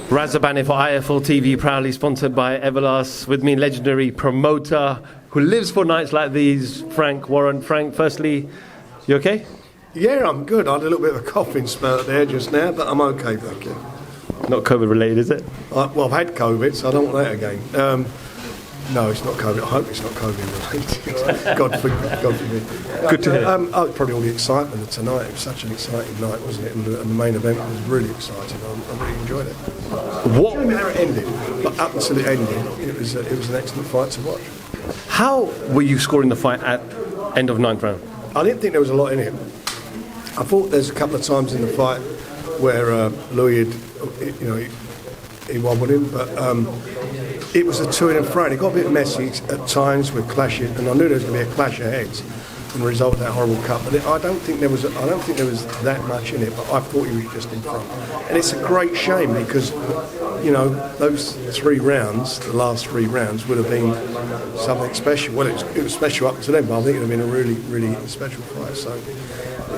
Razabani for IFL TV, proudly sponsored by Everlast. With me, legendary promoter who lives for nights like these, Frank Warren. Frank, firstly, you okay? Yeah, I'm good. I had a little bit of a coughing spurt there just now, but I'm okay, thank you. Not COVID related, is it? Well, I've had COVID, so I don't want that again. No, it's not COVID. I hope it's not COVID related. God forbid. Good to hear. Probably all the excitement of tonight. It was such an exciting night, wasn't it? And the main event was really exciting. I really enjoyed it. What? I don't know how it ended, but up until it ended, it was an excellent fight to watch. How were you scoring the fight at end of ninth round? I didn't think there was a lot in it. I thought there's a couple of times in the fight where Louis had, he wobbled him, but it was a to and fro. It got a bit messy at times with clashes, and I knew there was going to be a clash of heads and the result of that horrible cut. But I don't think there was that much in it. But I thought he was just in front, and it's a great shame because those 3 rounds, the last 3 rounds, would have been something special. Well, it was special up to them, but I think it would have been a really, really special fight. So,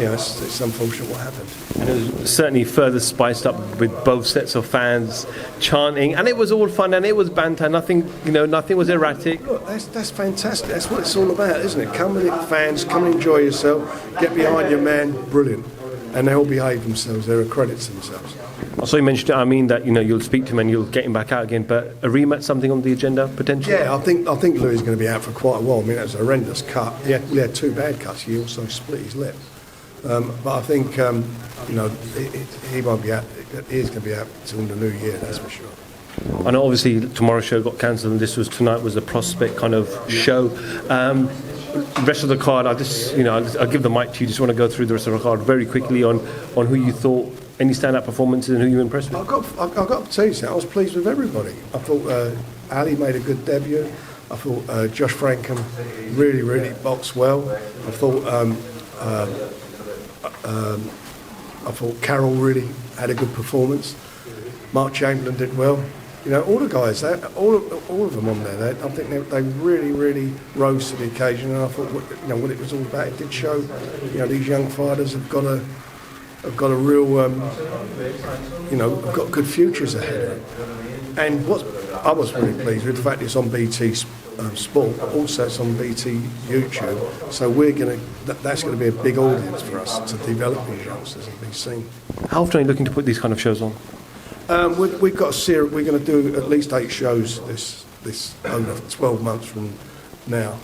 it's unfortunate what happened. And it was certainly further spiced up with both sets of fans chanting, and it was all fun and it was banter. Nothing was erratic. Look, that's fantastic. That's what it's all about, isn't it? Come with it, fans. Come and enjoy yourself. Get behind your man. Brilliant. And they all behave themselves. They're a credit to themselves. Also, you mentioned, that you'll speak to him and you'll get him back out again. But a rematch, something on the agenda potentially? Yeah, I think Louis is going to be out for quite a while. I mean, that was a horrendous cut. He had 2 bad cuts. He also split his lip. But I think he won't be out. He's going to be out until the new year. That's for sure. I know obviously tomorrow's show got cancelled and tonight was the prospect kind of show. The rest of the card, I'll give the mic to you. Just want to go through the rest of the card very quickly on who you thought, any stand-up performances and who you impressed with. I've got to tell you something. I was pleased with everybody. I thought Ali made a good debut. I thought Josh Frankham really, really boxed well. I thought Carroll really had a good performance. Mark Chamberlain did well. All the guys, all of them on there, I think they really, really rose to the occasion. And I thought, what it was all about. It did show, these young fighters have got a real, have got good futures ahead of them. And what I was really pleased with the fact it's on BT Sport, but also it's on BT YouTube. So that's going to be a big audience for us to develop these youngsters and be seen. How often are you looking to put these kind of shows on? We've got a series. We're going to do at least 8 shows this over 12 months from now.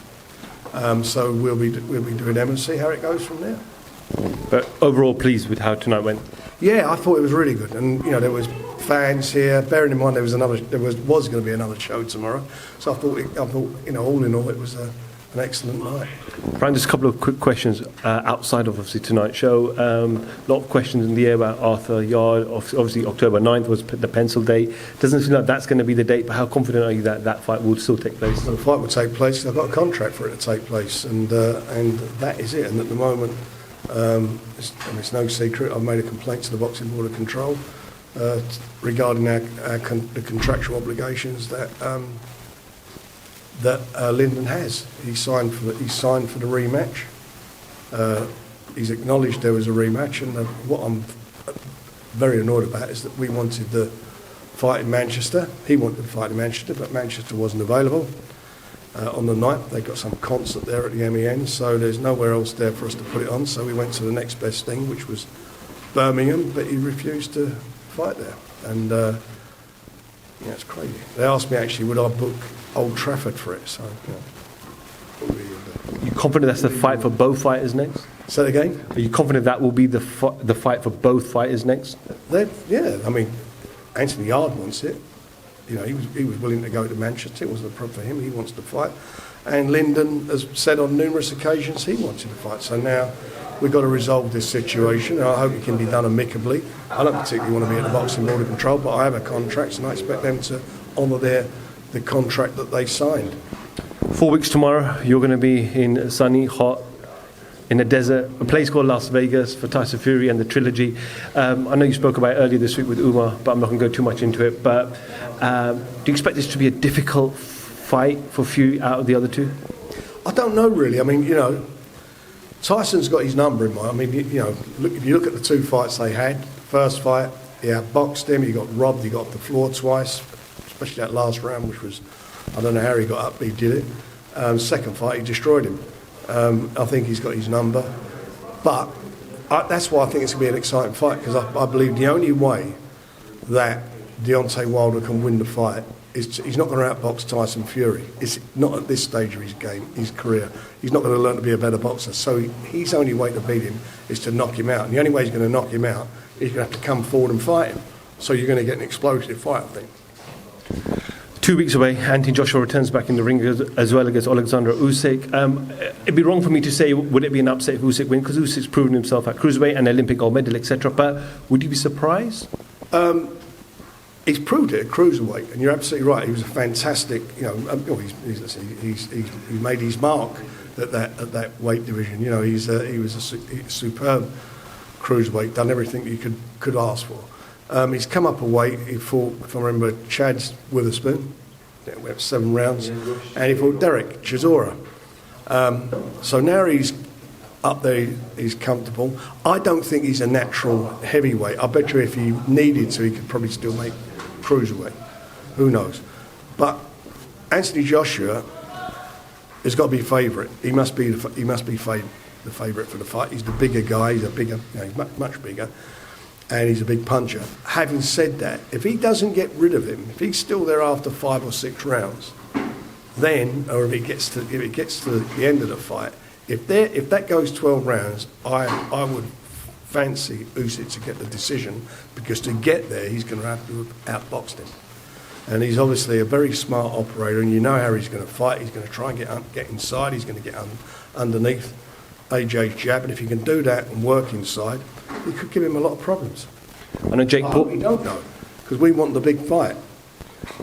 So we'll be doing them and see how it goes from there. But overall, pleased with how tonight went. Yeah, I thought it was really good, and there was fans here. Bearing in mind there was going to be another show tomorrow, so I thought all in all it was an excellent night. Brian, just a couple of quick questions outside of obviously tonight's show. A lot of questions in the air about Arthur-Yarde. Obviously October 9th was the pencil date. Doesn't seem like that's going to be the date, but how confident are you that fight will still take place? Well, the fight will take place. I've got a contract for it to take place, and that is it. And at the moment, it's no secret. I've made a complaint to the Boxing Board of Control regarding the contractual obligations that Lyndon has. He signed for the rematch. He's acknowledged there was a rematch, and what I'm very annoyed about is that we wanted the fight in Manchester. He wanted the fight in Manchester, but Manchester wasn't available. On the 9th, they got some concert there at the MEN, so there's nowhere else there for us to put it on. So we went to the next best thing, which was Birmingham, but he refused to fight there. And it's crazy. They asked me actually, would I book Old Trafford for it? So, Are you confident that's the fight for both fighters next? Say that again? Are you confident that will be the fight for both fighters next? Yeah, I mean, Anthony Yarde wants it. He was willing to go to Manchester. It wasn't a problem for him. He wants to fight. And Lyndon has said on numerous occasions he wanted to fight. So now we've got to resolve this situation. And I hope it can be done amicably. I don't particularly want to be at the Boxing Board of Control, but I have a contract and I expect them to honour the contract that they signed. 4 weeks tomorrow, you're going to be in sunny, hot in a desert, a place called Las Vegas for Tyson Fury and the Trilogy. I know you spoke about it earlier this week with Umar, but I'm not going to go too much into it. But do you expect this to be a difficult fight for Fury out of the other two? I don't know really. I mean, you know, Tyson's got his number in mind. I mean, you know, if you look at the two fights they had, first fight, he outboxed him, he got robbed, he got off the floor twice, especially that last round, which was, I don't know how he got up, but he did it. Second fight, he destroyed him. I think he's got his number. But that's why I think it's going to be an exciting fight, because I believe the only way that Deontay Wilder can win the fight is he's not going to outbox Tyson Fury. It's not at this stage of his game, his career. He's not going to learn to be a better boxer. So his only way to beat him is to knock him out. And the only way he's going to knock him out is you're going to have to come forward and fight him. So you're going to get an explosive fight, I think. 2 weeks away, Anthony Joshua returns back in the ring as well against Alexander Usyk. It'd be wrong for me to say, would it be an upset if Usyk wins? Because Usyk's proven himself at cruiserweight and Olympic gold medal, etc. But would you be surprised? He's proved it at cruiserweight, and you're absolutely right. He was a fantastic, you know. He's made his mark at that weight division. You know, he was a superb cruiserweight, done everything you could ask for. He's come up a weight. He fought, if I remember, Chad Witherspoon. We went 7 rounds, and he fought Derek Chisora. So now he's up there, he's comfortable. I don't think he's a natural heavyweight. I bet you if he needed to, he could probably still make cruiserweight. Who knows? But Anthony Joshua has got to be favourite. He must be the favourite for the fight. He's the bigger guy. He's he's much bigger, and he's a big puncher. Having said that, if he doesn't get rid of him, if he's still there after 5 or 6 rounds, then, or if it gets to the end of the fight, if that goes 12 rounds, I would fancy Usyk to get the decision, because to get there, he's going to have to have outboxed him. And he's obviously a very smart operator, and you know how he's going to fight. He's going to try and get inside. He's going to get underneath AJ's jab, and if he can do that and work inside, he could give him a lot of problems. I know Jake Paul. We don't know, because we want the big fight.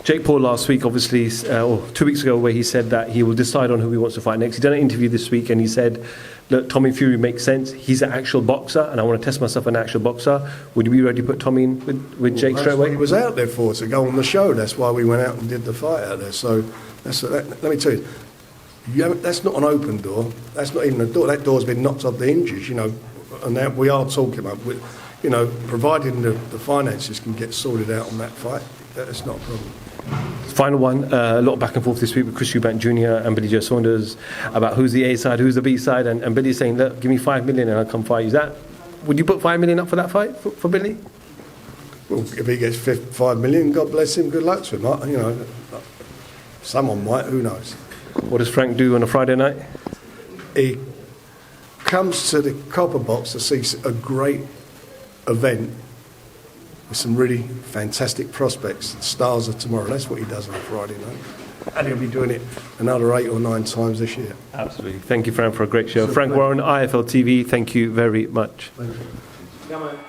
Jake Paul last week, obviously, or 2 weeks ago, where he said that he will decide on who he wants to fight next. He did an interview this week, and he said, look, Tommy Fury makes sense. He's an actual boxer, and I want to test myself as an actual boxer. Would you be ready to put Tommy in with Jake straight away? He was out there for, to go on the show. That's why we went out and did the fight out there. So let me tell you, that's not an open door. That's not even a door. That door's been knocked off the hinges, you know. And now we are talking about, you know, providing the finances can get sorted out on that fight, that's not a problem. Final one, a lot of back and forth this week with Chris Eubank Jr. and Billy Joe Saunders about who's the A side, who's the B side, and Billy's saying, look, give me $5 million and I'll come fight you. Would you put $5 million up for that fight for Billy? Well, if he gets $5 million, God bless him, good luck to him. You know, someone might, who knows. What does Frank do on a Friday night? He comes to the Copper Box to see a great event with some really fantastic prospects, the stars of tomorrow. That's what he does on a Friday night. And he'll be doing it another 8 or 9 times this year. Absolutely. Thank you, Frank, for a great show. Frank Warren, IFL TV, thank you very much. Thank you. Come on.